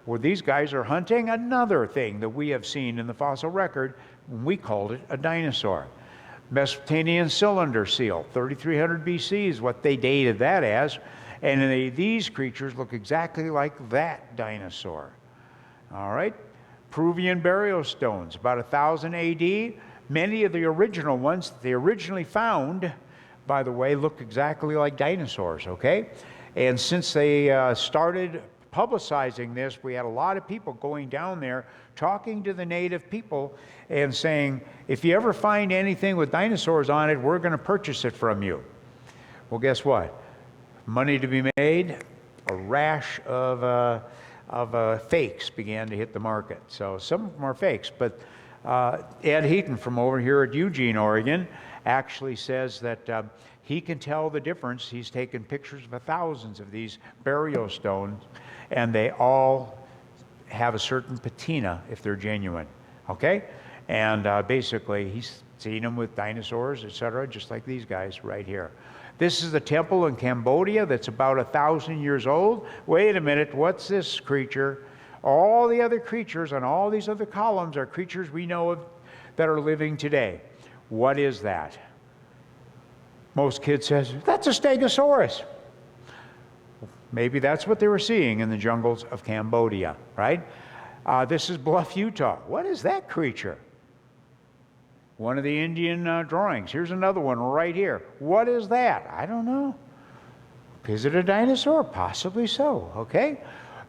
where these guys are hunting another thing that we have seen in the fossil record, and we called it a dinosaur. Mesopotamian cylinder seal, 3300 BC is what they dated that as. And these creatures look exactly like that dinosaur. All right. Peruvian burial stones, about 1000 AD. Many of the original ones that they originally found, by the way, look exactly like dinosaurs, okay? And since they started publicizing this, we had a lot of people going down there talking to the native people and saying, if you ever find anything with dinosaurs on it, we're going to purchase it from you. Well, guess what? Money to be made, a rash of fakes began to hit the market. So some of them are fakes, but Ed Heaton from over here at Eugene, Oregon, actually says that he can tell the difference. He's taken pictures of thousands of these burial stones, and they all have a certain patina if they're genuine, okay? And basically, he's seen them with dinosaurs, etc., just like these guys right here. This is the temple in Cambodia that's about 1,000 years old. Wait a minute, what's this creature? All the other creatures on all these other columns are creatures we know of that are living today. What is that? Most kids says, that's a Stegosaurus. Maybe that's what they were seeing in the jungles of Cambodia, right? This is Bluff, Utah. What is that creature? One of the Indian drawings. Here's another one right here. What is that? I don't know. Is it a dinosaur? Possibly so, okay?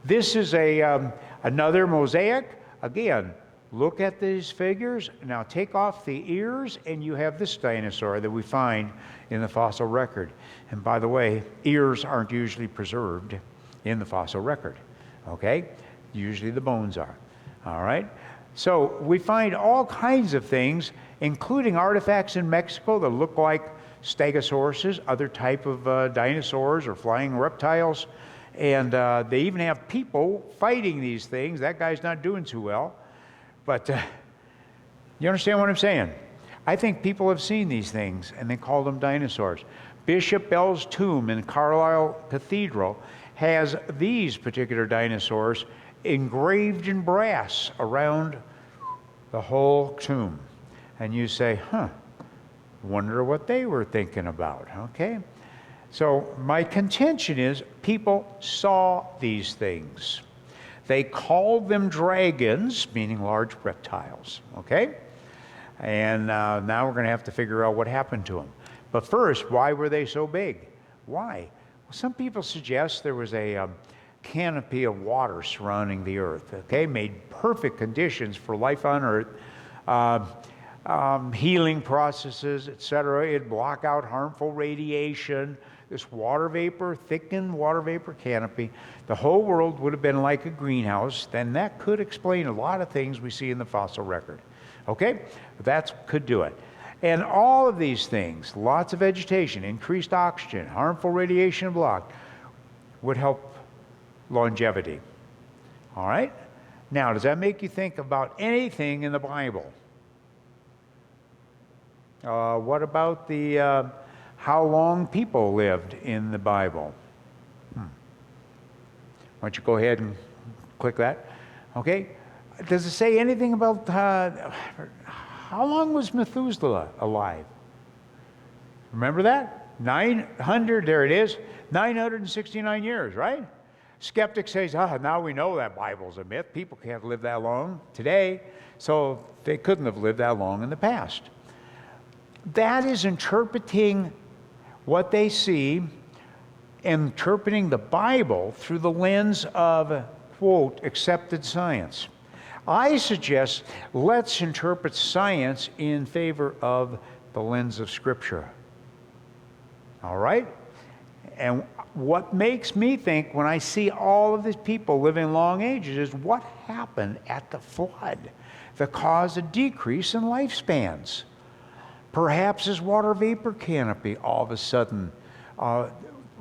This is another mosaic. Again, look at these figures. Now take off the ears, and you have this dinosaur that we find in the fossil record. And by the way, ears aren't usually preserved in the fossil record, okay? Usually the bones are, all right? So we find all kinds of things, including artifacts in Mexico that look like Stegosauruses, other type of dinosaurs or flying reptiles. And they even have people fighting these things. That guy's not doing too well. But you understand what I'm saying? I think people have seen these things, and they call them dinosaurs. Bishop Bell's tomb in Carlisle Cathedral has these particular dinosaurs engraved in brass around the whole tomb. And you say, wonder what they were thinking about, okay? So my contention is people saw these things. They called them dragons, meaning large reptiles, okay? And now we're going to have to figure out what happened to them. But first, why were they so big? Why? Well, some people suggest there was a canopy of water surrounding the earth, okay? Made perfect conditions for life on earth. Healing processes, etc. It'd block out harmful radiation. This water vapor, thickened water vapor canopy, the whole world would have been like a greenhouse. Then that could explain a lot of things we see in the fossil record. Okay? That could do it. And all of these things, lots of vegetation, increased oxygen, harmful radiation blocked, would help longevity. All right? Now, does that make you think about anything in the Bible? What about the how long people lived in the Bible? Why don't you go ahead and click that? Okay. Does it say anything about how long was Methuselah alive? Remember that? 900, there it is, 969 years, right? Skeptics say, now we know that Bible's a myth. People can't live that long today, so they couldn't have lived that long in the past. That is interpreting what they see, interpreting the Bible through the lens of, quote, accepted science. I suggest let's interpret science in favor of the lens of Scripture. All right? And what makes me think when I see all of these people living long ages is what happened at the flood that caused a decrease in lifespans. Perhaps his water vapor canopy all of a sudden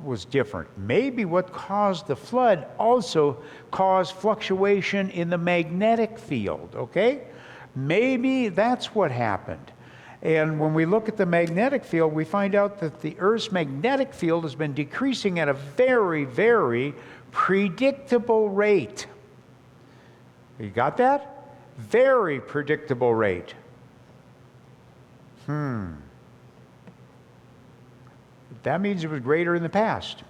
was different. Maybe what caused the flood also caused fluctuation in the magnetic field, okay? Maybe that's what happened. And when we look at the magnetic field, we find out that the Earth's magnetic field has been decreasing at a very, very predictable rate. You got that? Very predictable rate. That means it was greater in the past.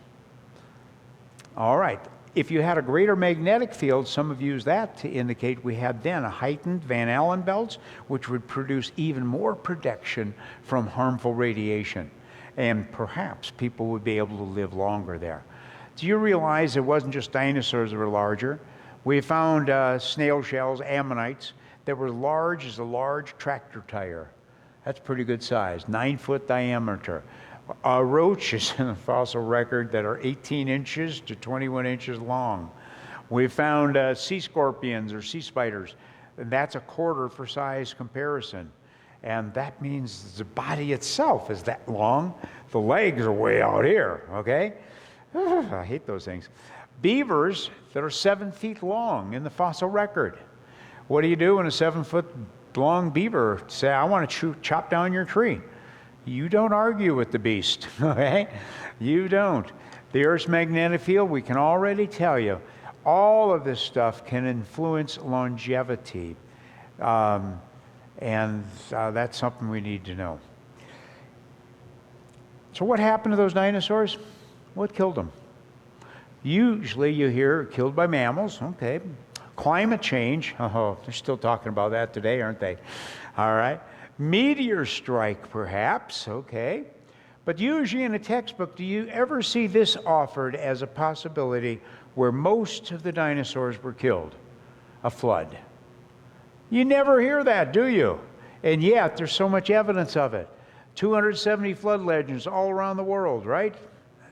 All right. If you had a greater magnetic field, some have used that to indicate we had then a heightened Van Allen belts, which would produce even more protection from harmful radiation. And perhaps people would be able to live longer there. Do you realize it wasn't just dinosaurs that were larger? We found snail shells, ammonites, that were large as a large tractor tire. That's pretty good size, 9-foot diameter. Roaches in the fossil record that are 18 inches to 21 inches long. We found sea scorpions or sea spiders, and that's a quarter for size comparison. And that means the body itself is that long. The legs are way out here, okay? I hate those things. Beavers that are 7 feet long in the fossil record. What do you do when a 7-foot long beaver say, I want to chop down your tree? You don't argue with the beast, okay? You don't. The Earth's magnetic field, we can already tell you, all of this stuff can influence longevity. And that's something we need to know. So what happened to those dinosaurs? What killed them? Usually you hear killed by mammals, okay. Climate change, oh, they're still talking about that today, aren't they? All right. Meteor strike, perhaps, okay. But usually in a textbook, do you ever see this offered as a possibility where most of the dinosaurs were killed? A flood. You never hear that, do you? And yet, there's so much evidence of it. 270 flood legends all around the world, right?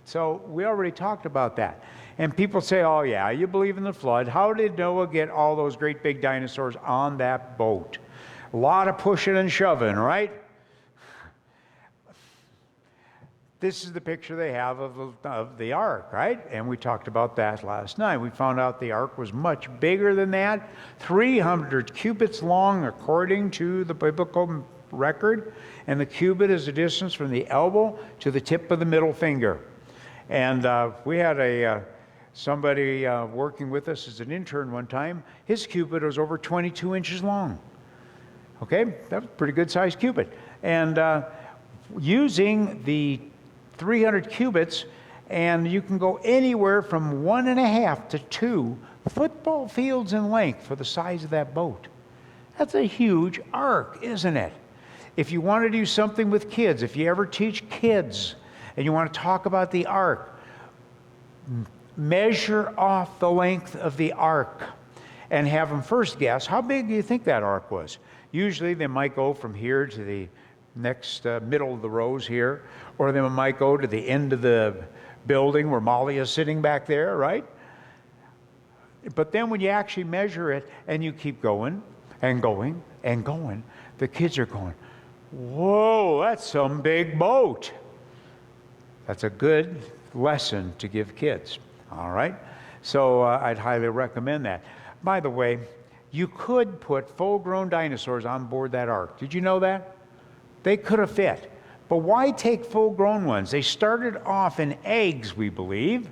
So we already talked about that. And people say, oh yeah, you believe in the flood. How did Noah get all those great big dinosaurs on that boat? A lot of pushing and shoving, right? This is the picture they have of the ark, right? And we talked about that last night. We found out the ark was much bigger than that, 300 cubits long according to the biblical record. And the cubit is the distance from the elbow to the tip of the middle finger. And we had somebody working with us as an intern one time. His cubit was over 22 inches long. Okay, that was a pretty good sized cubit. And using the 300 cubits, and you can go anywhere from 1.5 to 2 football fields in length for the size of that boat. That's a huge ark, isn't it? If you want to do something with kids, if you ever teach kids and you want to talk about the ark, measure off the length of the ark and have them first guess, how big do you think that ark was? Usually they might go from here to the next middle of the rows here, or they might go to the end of the building where Molly is sitting back there, right? But then when you actually measure it and you keep going and going and going, the kids are going, whoa, that's some big boat. That's a good lesson to give kids, all right? So I'd highly recommend that. By the way, you could put full-grown dinosaurs on board that ark. Did you know that? They could have fit. But why take full-grown ones? They started off in eggs, we believe,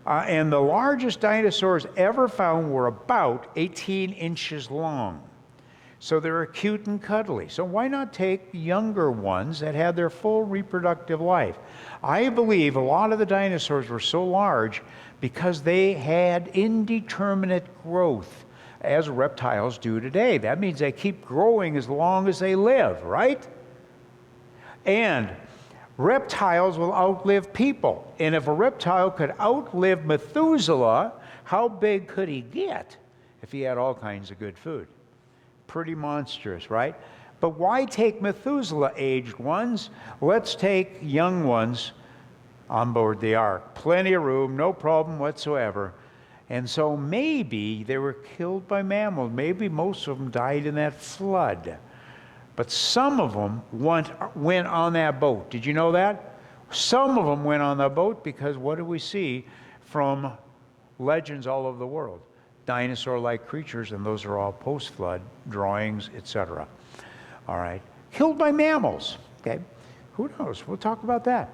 and the largest dinosaurs ever found were about 18 inches long. So they're cute and cuddly. So why not take younger ones that had their full reproductive life? I believe a lot of the dinosaurs were so large because they had indeterminate growth, as reptiles do today. That means they keep growing as long as they live, right? And reptiles will outlive people. And if a reptile could outlive Methuselah, how big could he get if he had all kinds of good food? Pretty monstrous, right? But why take Methuselah-aged ones? Let's take young ones on board the ark. Plenty of room, no problem whatsoever. And so maybe they were killed by mammals. Maybe most of them died in that flood. But some of them went on that boat. Did you know that? Some of them went on the boat because what do we see from legends all over the world? Dinosaur-like creatures, and those are all post-flood drawings, etc. All right. Killed by mammals. Okay. Who knows? We'll talk about that.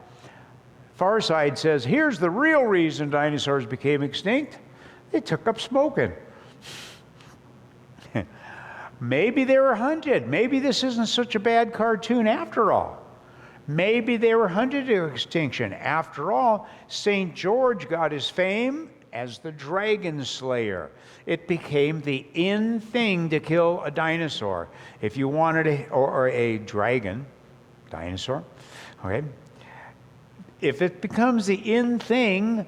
Farside says, here's the real reason dinosaurs became extinct. They took up smoking. Maybe they were hunted. Maybe this isn't such a bad cartoon after all. Maybe they were hunted to extinction. After all, St. George got his fame as the dragon slayer. It became the in thing to kill a dinosaur. If you wanted or a dragon, dinosaur, okay? If it becomes the in thing,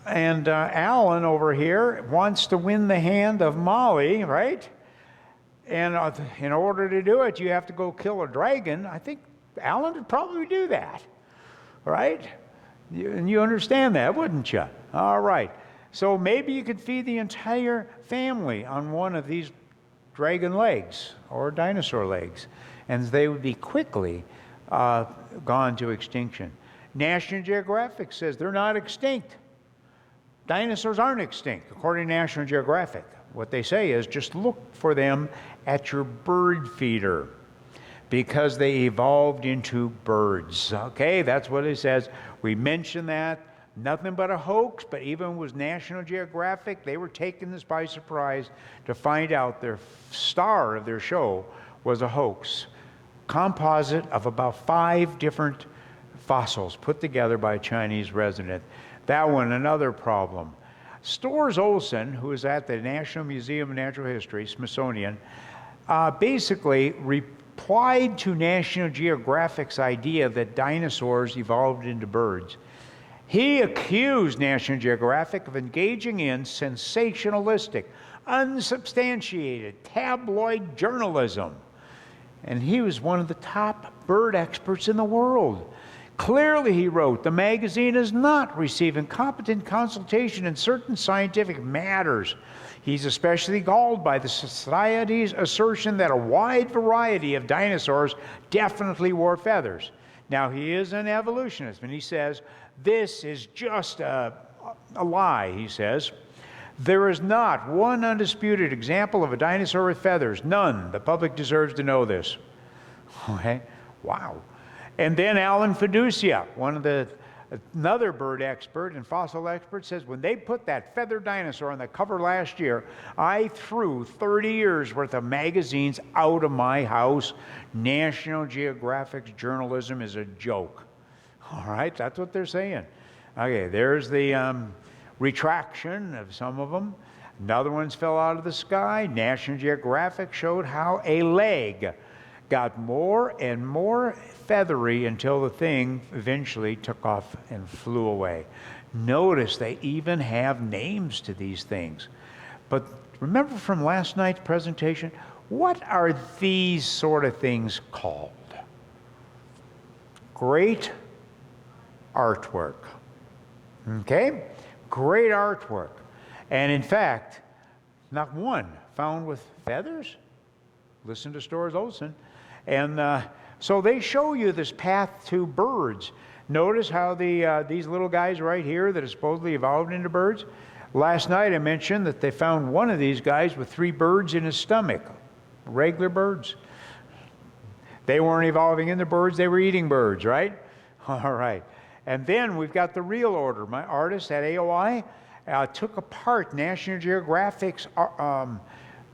And Alan over here wants to win the hand of Molly, right? And in order to do it, you have to go kill a dragon. I think Alan would probably do that, right? And you understand that, wouldn't you? All right. So maybe you could feed the entire family on one of these dragon legs or dinosaur legs, and they would be quickly gone to extinction. National Geographic says they're not extinct. Dinosaurs aren't extinct, according to National Geographic. What they say is just look for them at your bird feeder because they evolved into birds. Okay, that's what it says. We mentioned that. Nothing but a hoax, but even with National Geographic, they were taken this by surprise to find out their star of their show was a hoax. Composite of about 5 different fossils put together by a Chinese resident. That one, another problem. Storrs Olson, who is at the National Museum of Natural History, Smithsonian, basically replied to National Geographic's idea that dinosaurs evolved into birds. He accused National Geographic of engaging in sensationalistic, unsubstantiated, tabloid journalism. And he was one of the top bird experts in the world. Clearly, he wrote, the magazine is not receiving competent consultation in certain scientific matters. He's especially galled by the Society's assertion that a wide variety of dinosaurs definitely wore feathers. Now, he is an evolutionist, and he says, this is just a lie, he says. There is not one undisputed example of a dinosaur with feathers. None. The public deserves to know this. Okay? Wow. And then Alan Fiducia, another bird expert and fossil expert, says when they put that feathered dinosaur on the cover last year, I threw 30 years worth of magazines out of my house. National Geographic's journalism is a joke. All right, that's what they're saying. Okay, there's the retraction of some of them. Another one's fell out of the sky. National Geographic showed how a leg got more and more feathery until the thing eventually took off and flew away. Notice they even have names to these things. But remember from last night's presentation, what are these sort of things called? Great artwork. Okay? Great artwork. And in fact, not one found with feathers. Listen to Storrs Olson. And so they show you this path to birds. Notice how these little guys right here that are supposedly evolved into birds. Last night I mentioned that they found one of these guys with 3 birds in his stomach, regular birds. They weren't evolving into birds, they were eating birds, right? All right. And then we've got the real order. My artists at AOI took apart National Geographic's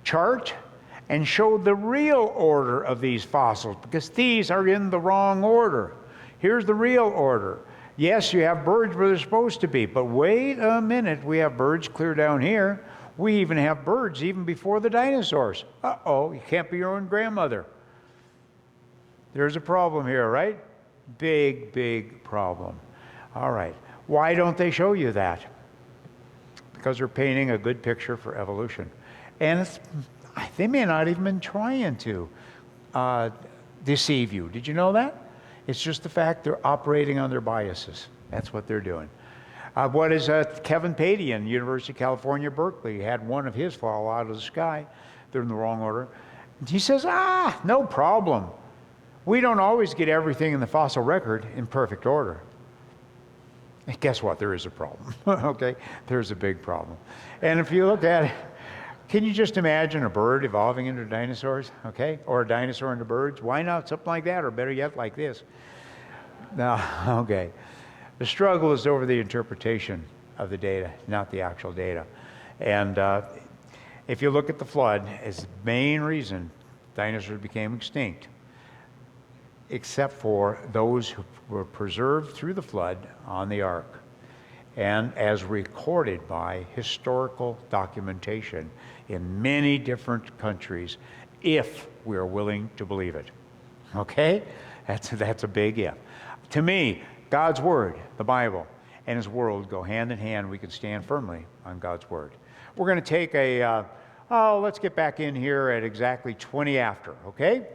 chart and showed the real order of these fossils, because these are in the wrong order. Here's the real order. Yes, you have birds where they're supposed to be, but wait a minute, we have birds clear down here. We even have birds even before the dinosaurs. Uh-oh, you can't be your own grandmother. There's a problem here, right? Big, big problem. All right, why don't they show you that? Because they're painting a good picture for evolution. And they may not even been trying to deceive you. Did you know that? It's just the fact they're operating on their biases. That's what they're doing. What is Kevin Padian, University of California, Berkeley, had one of his fall out of the sky. They're in the wrong order. He says, no problem. We don't always get everything in the fossil record in perfect order. And guess what? There is a problem. Okay? There's a big problem. And if you look at it, can you just imagine a bird evolving into dinosaurs, okay? Or a dinosaur into birds? Why not something like that, or better yet, like this? Now, okay. The struggle is over the interpretation of the data, not the actual data. And if you look at the flood, as the main reason dinosaurs became extinct, except for those who were preserved through the flood on the ark, and as recorded by historical documentation in many different countries, if we're willing to believe it. Okay? That's a big if. To me, God's Word, the Bible, and His world go hand in hand, we can stand firmly on God's Word. We're going to take a, let's get back in here at exactly 20 after, okay?